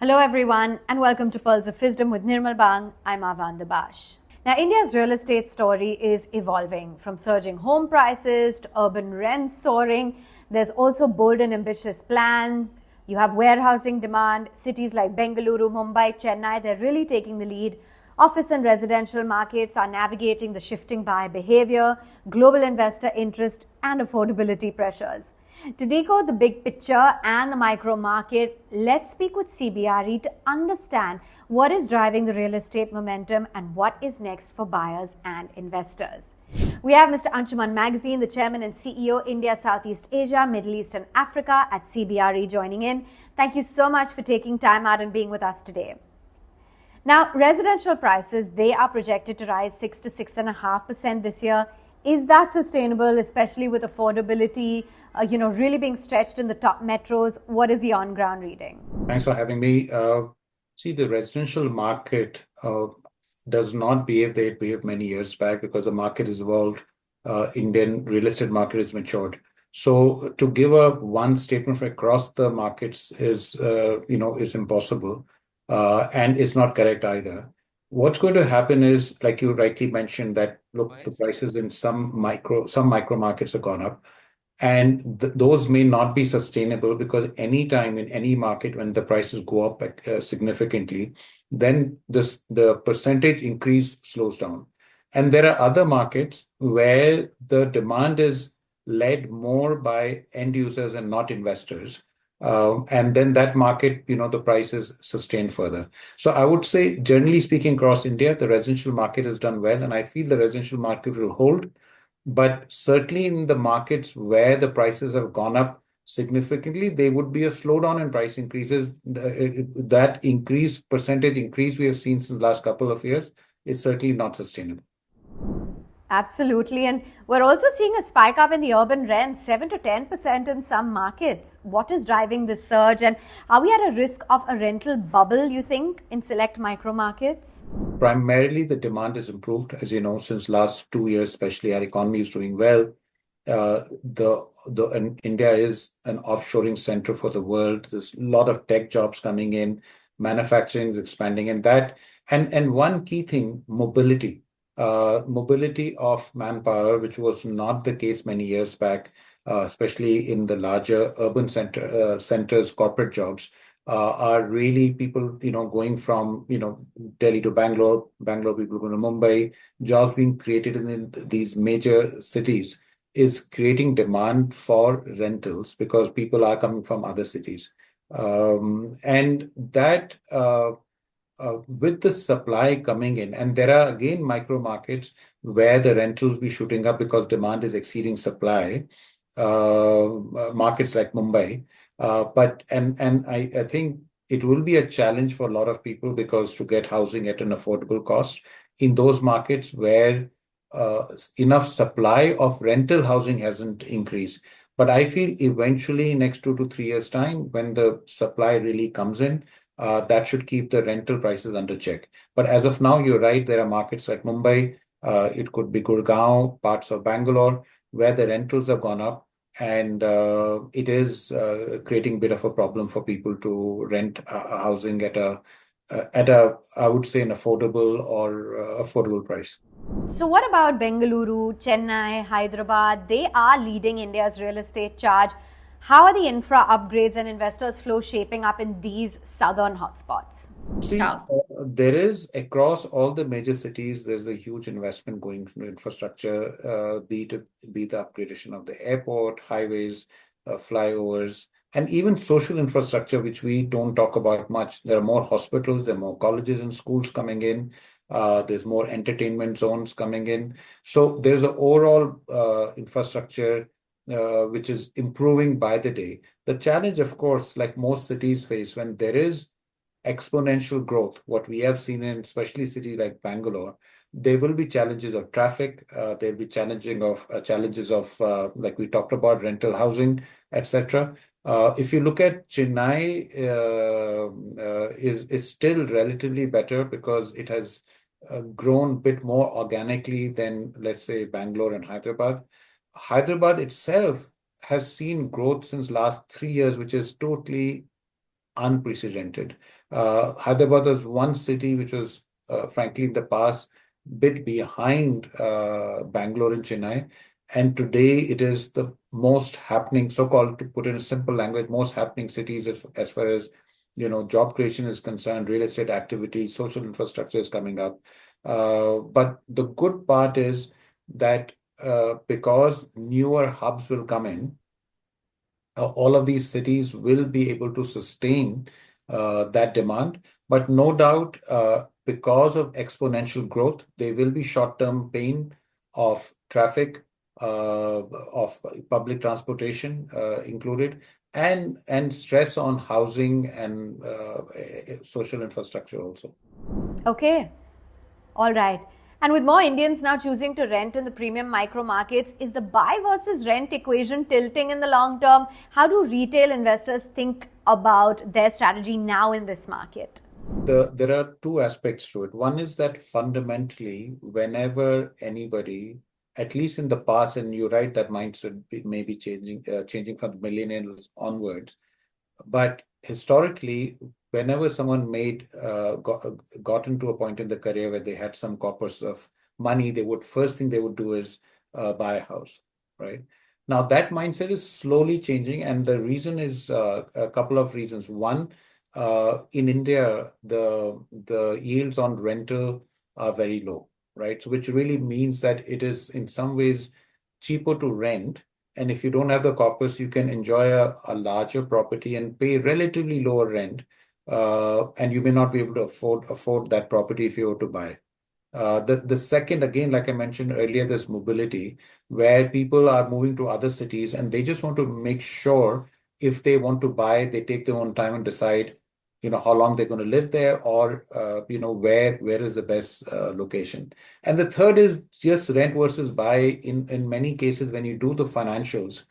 Hello everyone and welcome to Pearls of Wisdom with Nirmal Bang. I'm Avan Dabash. Now India's real estate story is evolving from surging home prices to urban rents soaring. There's also bold and ambitious plans. You have warehousing demand. Cities like Bengaluru, Mumbai, Chennai, they're really taking the lead. Office and residential markets are navigating the shifting buyer behavior, global investor interest and affordability pressures. To decode the big picture and the micro market, let's speak with CBRE to understand what is driving the real estate momentum and what is next for buyers and investors. We have Mr. Anshuman Magazine, the Chairman and CEO, India, Southeast Asia, Middle East and Africa at CBRE joining in. Thank you so much for taking time out and being with us today. Now, residential prices, they are projected to rise 6 to 6.5% this year. Is that sustainable, especially with affordability, really being stretched in the top metros? What is the on-ground reading? Thanks for having me. See, the residential market does not behave the way it behaved many years back because the market has evolved. Indian real estate market has matured. So to give a one statement for across the markets is impossible, and it's not correct either. What's going to happen is, like you rightly mentioned, that look, the prices in some micro markets have gone up. And those may not be sustainable because any time in any market when the prices go up significantly, then the percentage increase slows down. And there are other markets where the demand is led more by end users and not investors. And then that market, the prices sustain further. So I would say, generally speaking, across India, the residential market has done well, and I feel the residential market will hold. But certainly in the markets where the prices have gone up significantly, there would be a slowdown in price increases. That percentage increase we have seen since the last couple of years is certainly not sustainable. Absolutely. And we're also seeing a spike up in the urban rents, 7 to 10% in some markets. What is driving this surge? And are we at a risk of a rental bubble, you think, in select micro markets? Primarily, the demand has improved. As you know, since last 2 years, especially, our economy is doing well. India is an offshoring center for the world. There's a lot of tech jobs coming in, manufacturing is expanding, and one key thing, mobility. Mobility of manpower, which was not the case many years back, especially in the larger urban centers, corporate jobs, are really people, going from, Delhi to Bangalore people going to Mumbai, jobs being created in these major cities is creating demand for rentals because people are coming from other cities. And that with the supply coming in, and there are again micro markets where the rentals be shooting up because demand is exceeding supply, markets like Mumbai. But I think it will be a challenge for a lot of people because to get housing at an affordable cost in those markets where enough supply of rental housing hasn't increased. But I feel eventually next 2 to 3 years' time, when the supply really comes in, that should keep the rental prices under check. But as of now, you're right, there are markets like Mumbai, it could be Gurgaon, parts of Bangalore, where the rentals have gone up. And it is creating a bit of a problem for people to rent housing at I would say, an affordable price. So what about Bengaluru, Chennai, Hyderabad? They are leading India's real estate charge. How are the infra upgrades and investors' flow shaping up in these southern hotspots? See, there is across all the major cities, there's a huge investment going into infrastructure, be the upgradation of the airport, highways, flyovers, and even social infrastructure, which we don't talk about much. There are more hospitals, there are more colleges and schools coming in. There's more entertainment zones coming in. So there's an overall infrastructure which is improving by the day. The challenge, of course, like most cities face, when there is exponential growth, what we have seen in especially cities like Bangalore, there will be challenges of traffic. There'll be challenges of like we talked about, rental housing, etc. If you look at Chennai, is still relatively better because it has grown a bit more organically than, let's say, Bangalore and Hyderabad. Hyderabad itself has seen growth since last 3 years, which is totally unprecedented. Hyderabad was one city which was, frankly, in the past, bit behind Bangalore and Chennai. And today it is the most happening, so-called, to put it in simple language, most happening cities as far as job creation is concerned, real estate activity, social infrastructure is coming up. But the good part is that because newer hubs will come in, all of these cities will be able to sustain that demand. But no doubt, because of exponential growth, there will be short-term pain of traffic, of public transportation included, and stress on housing and social infrastructure also. Okay. All right. And with more Indians now choosing to rent in the premium micro markets, is the buy versus rent equation tilting in the long term? How do retail investors think about their strategy now in this market? There are two aspects to it. One is that fundamentally, whenever anybody, at least in the past, and you're right, that mindset may be changing from millennials onwards. But historically, whenever someone got into a point in the career where they had some corpus of money, first thing they would do is buy a house, right? Now that mindset is slowly changing, and the reason is a couple of reasons. One, in India, the yields on rental are very low, right? So which really means that it is in some ways cheaper to rent, and if you don't have the corpus, you can enjoy a larger property and pay relatively lower rent. And you may not be able to afford that property if you were to buy. The second, again, like I mentioned earlier, there's mobility where people are moving to other cities and they just want to make sure if they want to buy, they take their own time and decide, how long they're going to live there, or where is the best location. And the third is just rent versus buy. In many cases, when you do the financials,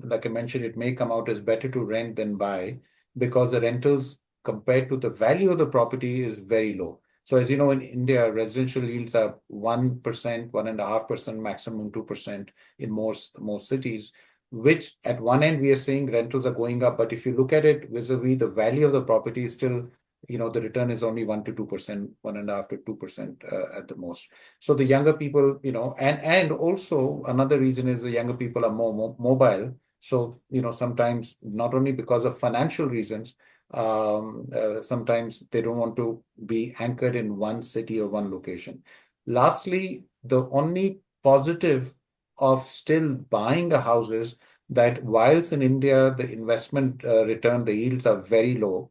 like I mentioned, it may come out as better to rent than buy because the rentals compared to the value of the property is very low. So as you know, in India, residential yields are 1%, 1.5%, maximum 2% in most cities, which at one end we are saying rentals are going up. But if you look at it vis-a-vis the value of the property is still, the return is only 1 to 2%, 1.5 to 2% at the most. So the younger people, and also another reason is the younger people are more mobile. So, sometimes not only because of financial reasons, sometimes they don't want to be anchored in one city or one location. Lastly, the only positive of still buying a house is that whilst in India, the investment return, the yields are very low,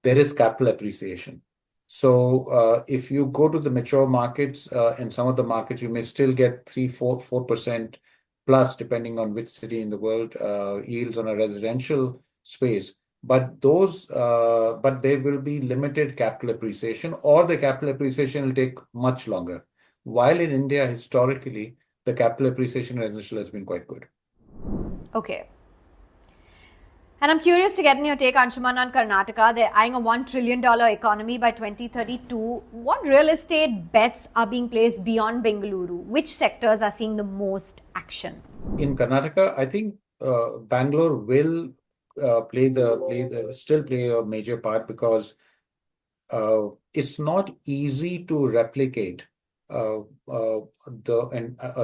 there is capital appreciation. So if you go to the mature markets, in some of the markets, you may still get 3, 4% plus, depending on which city in the world, yields on a residential space. But there will be limited capital appreciation, or the capital appreciation will take much longer. While in India, historically, the capital appreciation residential has been quite good. Okay. And I'm curious to get in your take, Anshuman, on Karnataka. They're eyeing a $1 trillion economy by 2032. What real estate bets are being placed beyond Bengaluru? Which sectors are seeing the most action? In Karnataka, I think Bangalore will still play a major part because it's not easy to replicate a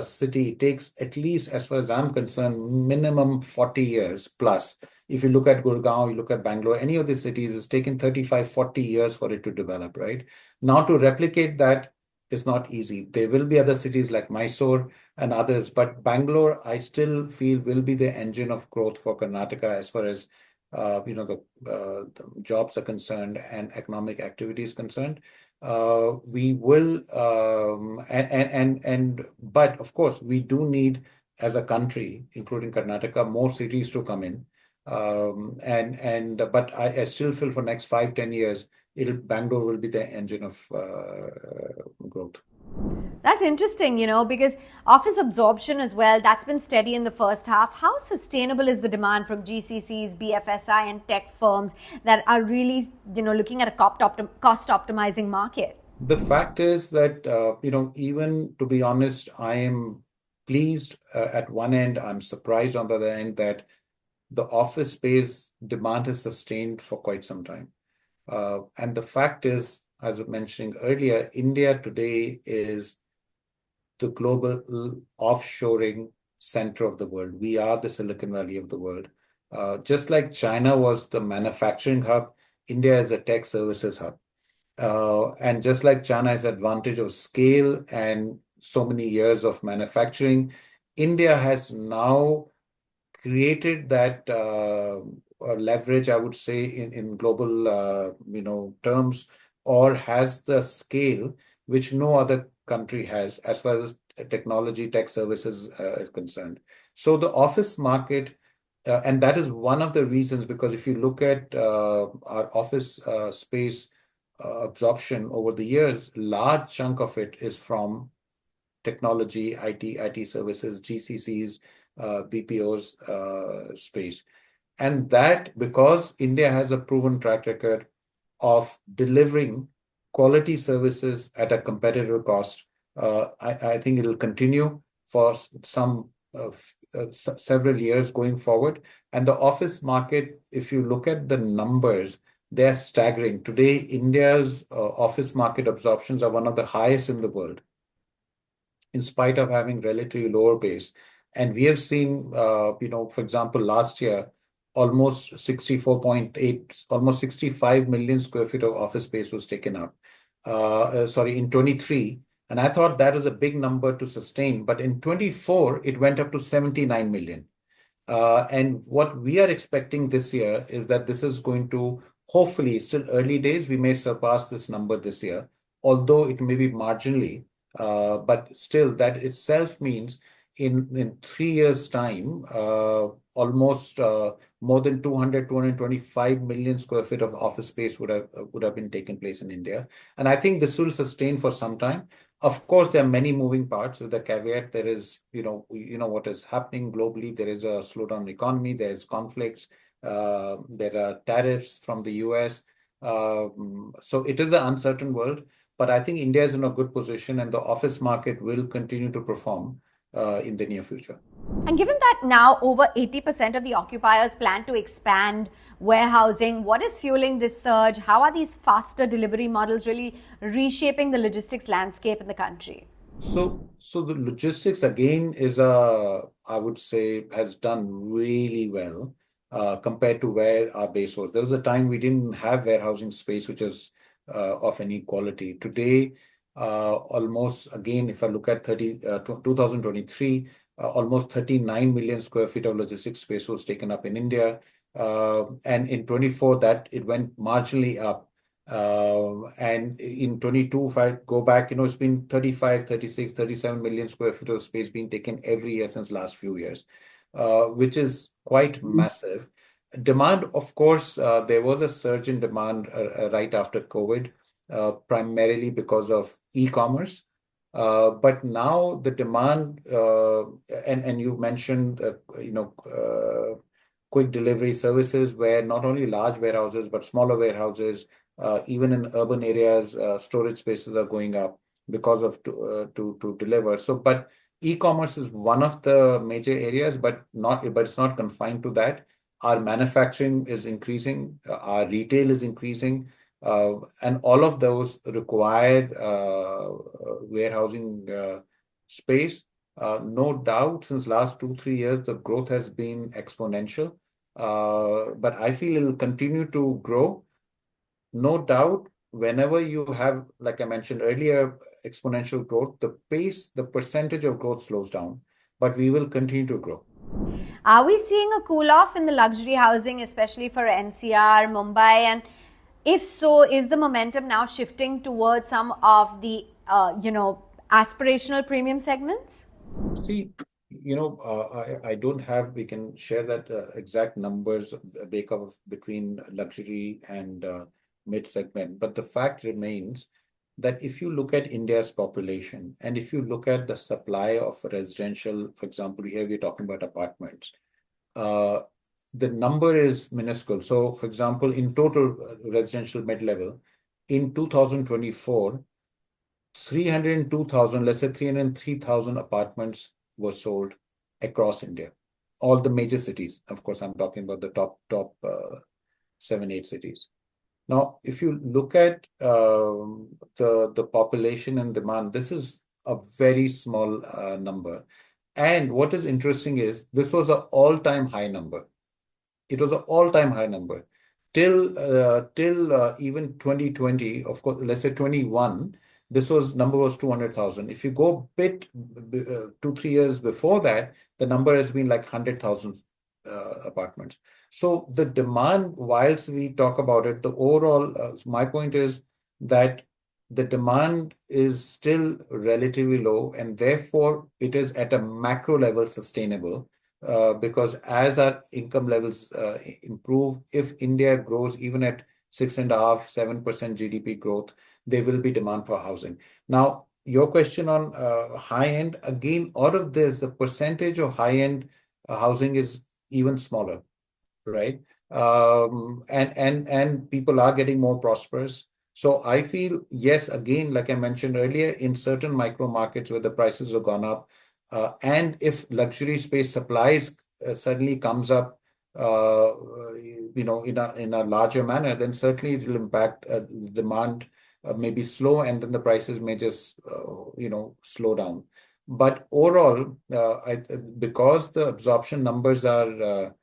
city. It takes, at least as far as I'm concerned, minimum 40 years plus. If you look at Gurgaon, you look at Bangalore, any of these cities, it's taken 35, 40 years for it to develop, right? Now to replicate that is not easy. There will be other cities like Mysore and others, but Bangalore, I still feel, will be the engine of growth for Karnataka as far as the jobs are concerned and economic activity is concerned. We will, but of course, we do need, as a country, including Karnataka, more cities to come in. But I still feel for next 5, 10 years, Bangalore will be the engine of growth. That's interesting, because office absorption as well, that's been steady in the first half. How sustainable is the demand from GCCs, BFSI, and tech firms that are really, looking at a cost optimizing market? The fact is that, even to be honest, I am pleased at one end, I'm surprised on the other end that the office space demand has sustained for quite some time. And the fact is, as I was mentioning earlier, India today is the global offshoring center of the world. We are the Silicon Valley of the world. Just like China was the manufacturing hub, India is a tech services hub. And just like China has advantage of scale and so many years of manufacturing, India has now created that leverage, I would say, in global terms, or has the scale which no other country has as far as technology, tech services is concerned. So the office market, and that is one of the reasons, because if you look at our office space absorption over the years, large chunk of it is from technology, IT services, GCCs, BPOs space. And that because India has a proven track record of delivering quality services at a competitive cost, I think it'll continue for some several years going forward. And the office market, if you look at the numbers, they're staggering. Today, India's office market absorptions are one of the highest in the world, in spite of having relatively lower base. And we have seen, for example, last year, almost 64.8, almost 65 million square feet of office space was taken up. Sorry, in 23. And I thought that was a big number to sustain. But in 24, it went up to 79 million. And what we are expecting this year is that this is going to, hopefully, it's still early days, we may surpass this number this year, although it may be marginally. But still, that itself means in 3 years' time, almost more than 225 million square feet of office space would have been taken place in India. And I think this will sustain for some time. Of course, there are many moving parts. With the caveat, there is, what is happening globally. There is a slowdown in economy. There's conflicts. There are tariffs from the US. So it is an uncertain world. But I think India is in a good position, and the office market will continue to perform in the near future. And given that now over 80% of the occupiers plan to expand warehousing, what is fueling this surge? How are these faster delivery models really reshaping the logistics landscape in the country? So the logistics again I would say, has done really well compared to where our base was. There was a time we didn't have warehousing space which is of any quality. Today, almost again, if I look at 2023, almost 39 million square feet of logistics space was taken up in India. And in 24, that it went marginally up. And in 22, if I go back, it's been 35, 36, 37 million square feet of space being taken every year since last few years, which is quite massive. Demand, of course, there was a surge in demand right after COVID, primarily because of e-commerce. But now the demand, and you mentioned, quick delivery services, where not only large warehouses, but smaller warehouses, even in urban areas, storage spaces are going up because of to deliver. So, but e-commerce is one of the major areas, but it's not confined to that. Our manufacturing is increasing, our retail is increasing, and all of those required warehousing space. No doubt, since last 2, 3 years, the growth has been exponential. But I feel it will continue to grow. No doubt, whenever you have, like I mentioned earlier, exponential growth, the percentage of growth slows down, but we will continue to grow. Are we seeing a cool off in the luxury housing, especially for NCR, Mumbai? And if so, is the momentum now shifting towards some of the, aspirational premium segments? See, I don't have, we can share that exact numbers, breakup between luxury and mid segment. But the fact remains that if you look at India's population and if you look at the supply of residential, for example, here we're talking about apartments, the number is minuscule. So, for example, in total residential mid level, in 2024, 302,000, let's say 303,000 apartments were sold across India. all the major cities. Of course, I'm talking about the top 7, 8 cities. Now, if you look at the population and demand, this is a very small number. And what is interesting is this was an all-time high number. It was an all-time high number till even 2020. Of course, let's say 21. This number was 200,000. If you go 2, 3 years before that, the number has been like 100,000 apartments. So the demand, whilst we talk about it, the overall, my point is that the demand is still relatively low, and therefore it is at a macro level sustainable. Because as our income levels improve, if India grows even at 6.5, 7% GDP growth, there will be demand for housing. Now, your question on high end, again, out of this, the percentage of high end housing is even smaller, right? And people are getting more prosperous. So I feel, yes, again, like I mentioned earlier, in certain micro markets where the prices have gone up, and if luxury space supplies suddenly comes up, in a larger manner, then certainly it will impact demand. May be slow, and then the prices may just slow down. But overall, because the absorption numbers are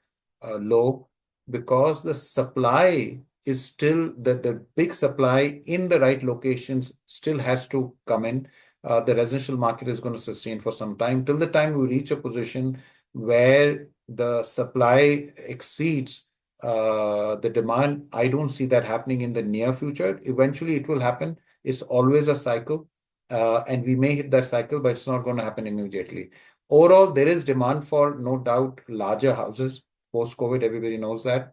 low, because the supply is still the big supply in the right locations still has to come in. The residential market is going to sustain for some time till the time we reach a position where the supply exceeds the demand. I don't see that happening in the near future. Eventually, it will happen. It's always a cycle, and we may hit that cycle, but it's not going to happen immediately. Overall, there is demand for, no doubt, larger houses. Post-COVID, everybody knows that.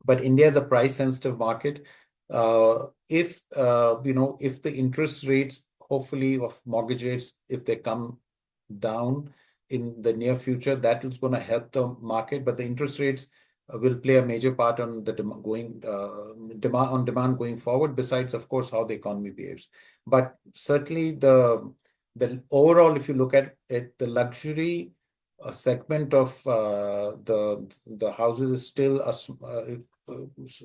But India is a price-sensitive market. If the interest rates, hopefully, of mortgage rates, if they come down in the near future, that is going to help the market. But the interest rates will play a major part on the demand going forward. Besides, of course, how the economy behaves. But certainly, the overall, if you look at it, the luxury segment of the houses is still a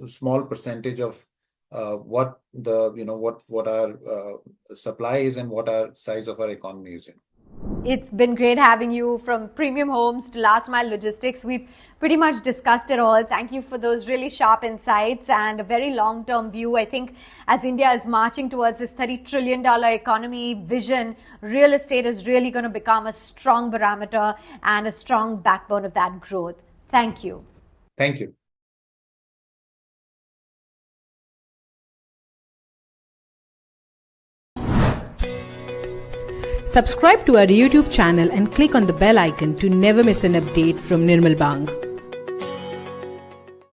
small percentage of what our supply is and what our size of our economy is. It's been great having you. From premium homes to last mile logistics, we've pretty much discussed it all. Thank you for those really sharp insights and a very long-term view. I think as India is marching towards this $30 trillion economy vision, real estate is really going to become a strong barometer and a strong backbone of that growth. Thank you. Thank you. Subscribe to our YouTube channel and click on the bell icon to never miss an update from Nirmal Bang.